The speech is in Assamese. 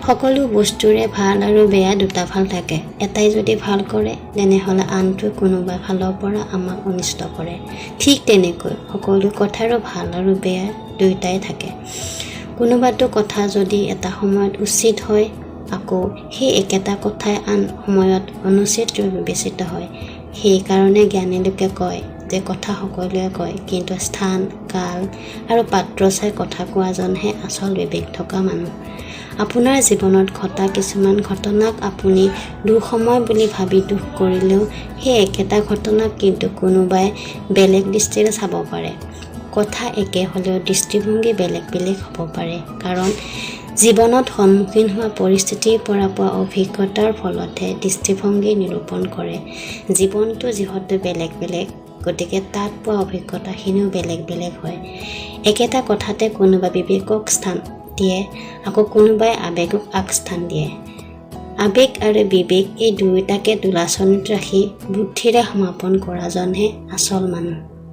সকলো বস্তুৰে ভাল আৰু বেয়া দুটা ফাল থাকে। এটাই যদি ভাল কৰে তেনেহ'লে আনটোৱে কোনোবা ফালৰ পৰা আমাক অনিষ্ট কৰে। ঠিক তেনেকৈ সকলো কথাৰো ভাল আৰু বেয়া দুয়োটাই থাকে। কোনোবাটো কথা যদি এটা সময়ত উচিত হয়, আকৌ সেই একেটা কথাই আন সময়ত অনুচিত বিবেচিত হয়। সেইকাৰণে জ্ঞানী লোকে কয় যে কথা সকলোৱে কয়, কিন্তু স্থান, কাল আৰু পাত্ৰ চাই কথা কোৱাজনহে আচল বিবেক থকা মানুহ। আপোনাৰ জীৱনত ঘটা কিছুমান ঘটনাক আপুনি দুঃসময় বুলি ভাবি দুখ কৰিলেও সেই একেটা ঘটনাক কিন্তু কোনোবাই বেলেগ দৃষ্টিৰে চাব পাৰে। কথা একে হ'লেও দৃষ্টিভংগী বেলেগ বেলেগ হ'ব পাৰে, কাৰণ জীৱনত সন্মুখীন হোৱা পৰিস্থিতিৰ পৰা পোৱা অভিজ্ঞতাৰ ফলতহে দৃষ্টিভংগী নিৰূপণ কৰে। জীৱনটো যিহেতু বেলেগ বেলেগ, গতিকে তাত পোৱা অভিজ্ঞতাখিনিও বেলেগ বেলেগ হয়। একেটা কথাতে কোনোবা বিবেকক স্থান দিয়ে, আকৌ কোনোবাই আৱেগক আগস্থান দিয়ে। আৱেগ আৰু বিবেক এই দুয়োটাকে তুলাচনীত ৰাখি বুদ্ধিৰে সমাপন কৰাজনহে আচল মানুহ।